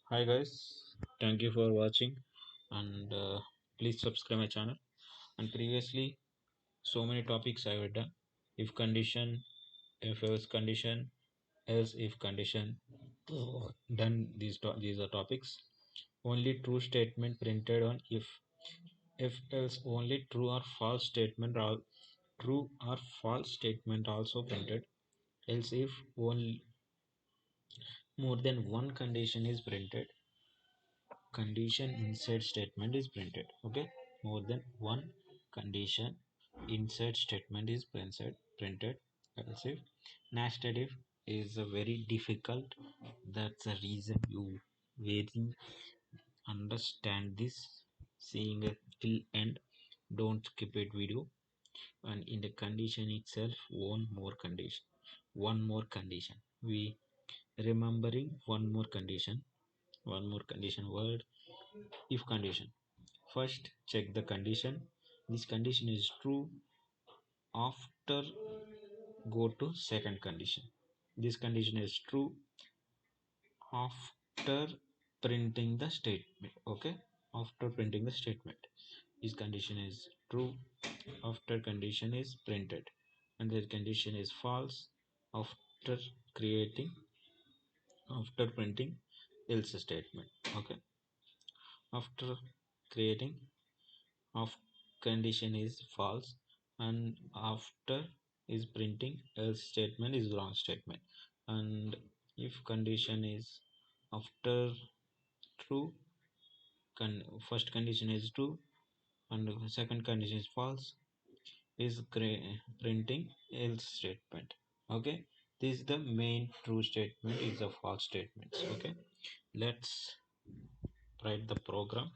Hi guys, thank you for watching and please subscribe my channel. And previously, so many topics I have done: if condition, if else condition, else if condition. Done these are topics. Only true statement printed on if else only true or false statement or true or false statement also printed. Else if only more than one condition is printed, condition inside statement is printed. Okay, more than one condition inside statement is printed. Else if nested if is a very difficult. That's the reason you very understand this, seeing it till end. Don't skip it video. And in the condition itself, one more condition we remembering one more condition word. If condition, first check the condition. This condition is true. After go to second condition. This condition is true after printing the statement. Okay, after printing the statement, this condition is true after condition is printed, and the condition is false after creating after printing else statement. Okay, after creating of condition is false, and after is printing else statement is wrong statement. And if condition is after true, first condition is true and the second condition is false, is printing else statement. Okay, this is the main true statement, is the false statements. Okay, let's write the program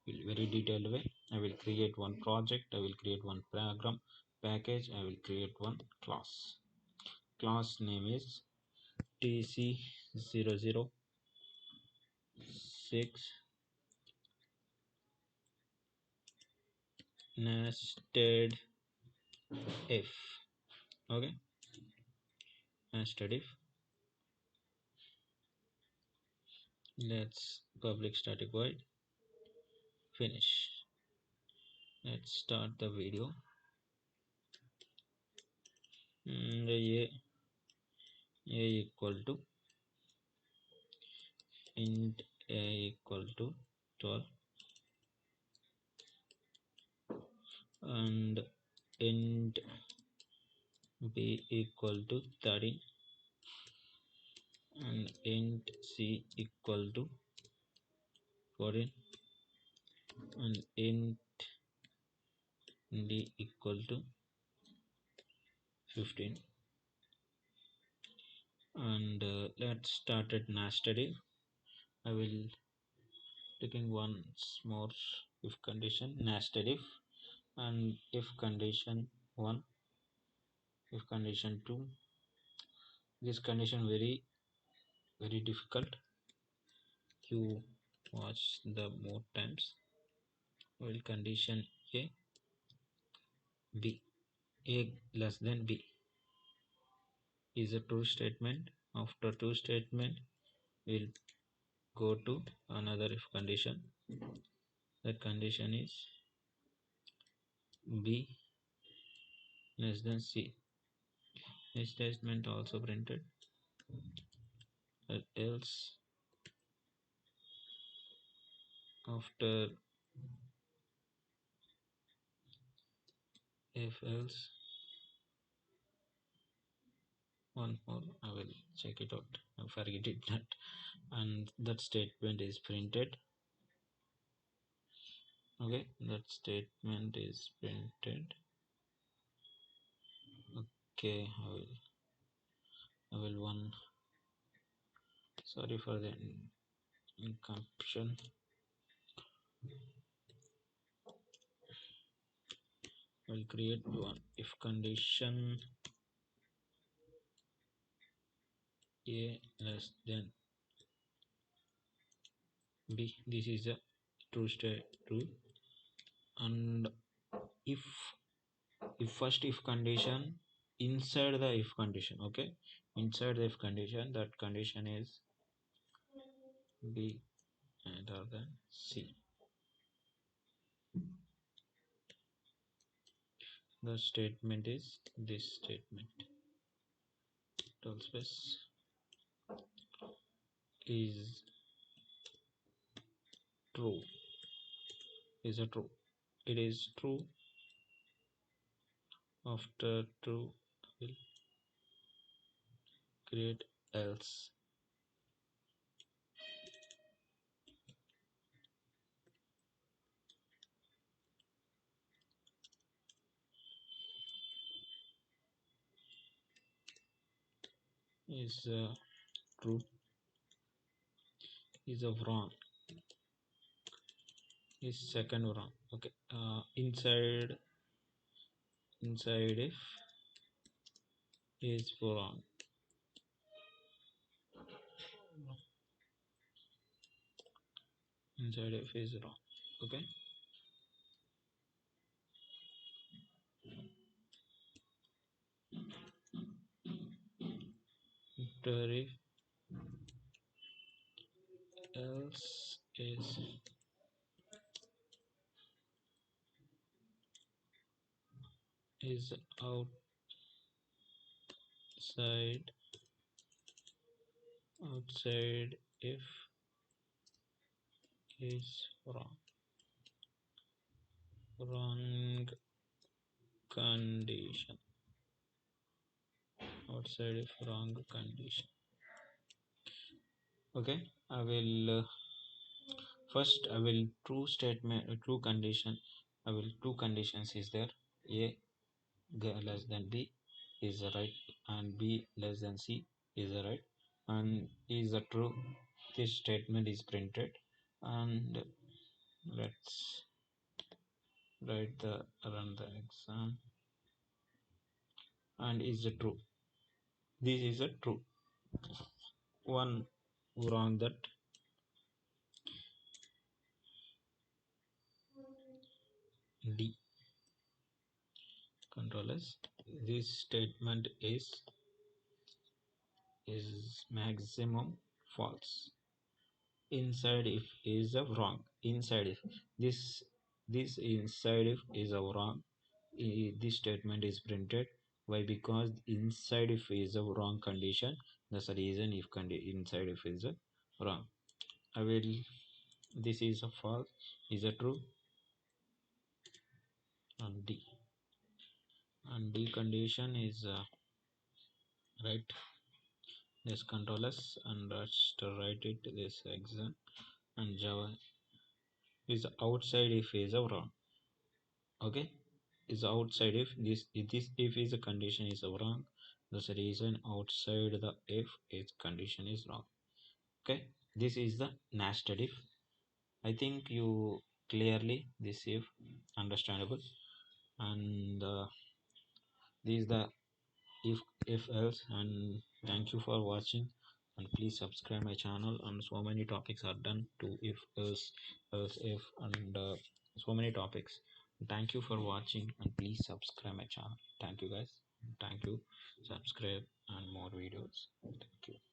in very detailed way. I will create one project, I will create one program package, I will create one class name is tc006 nested if. Okay, nested if. Let's public static void finish. Let's start the video. A equal to int a equal to 12 and int b equal to 13 and int c equal to 14 and int d equal to 15. And let's start at nested if. I will taking once more if condition nested if, and if condition 1, if condition 2. This condition very difficult. You watch the more times. Well, condition a, b, a less than b is a true statement. After true statement, we'll go to another if condition. That condition is b less than c. This statement also printed. Else after if else, one more I will check it out. I forget it that, and that statement is printed. Okay, that statement is printed. Okay, I will one. Sorry for the incompletion. We'll create one if condition a less than b. This is a true state true. And if first if condition inside the if condition. Okay, inside the if condition, that condition is B greater than C. The statement is this statement. Total space is true. Is a true. It is true. After true will create else. Is true. Is a wrong. Is second wrong. Okay. Inside if is wrong. Inside if is wrong. Okay. After if else is outside if is wrong condition. Outside if wrong condition. Okay, I will first I will true statement true condition. I will two conditions is there. A less than B is right and B less than C is right, and is a true. This statement is printed, and let's write the run the exam, and is a true. This is a true. One wrong that D controllers. This statement is maximum false. Inside if is a wrong. Inside if this inside if is a wrong. This statement is printed. Why? Because inside if is a wrong condition. That's the reason if inside if is a wrong. I will. This is a false. Is a true. And D. And D condition is right. This controllers and let's write it this exam, and Java is outside if is a wrong. Okay, is outside if if is a condition is wrong. That's the reason outside the if its condition is wrong. Okay, this is the nested if. I think you clearly this if understandable, and this is the if else. And thank you for watching, and please subscribe my channel, and so many topics are done to if else if, and so many topics. Thank you for watching, and please subscribe my channel. Thank you guys. Thank you. Subscribe and more videos. Thank you.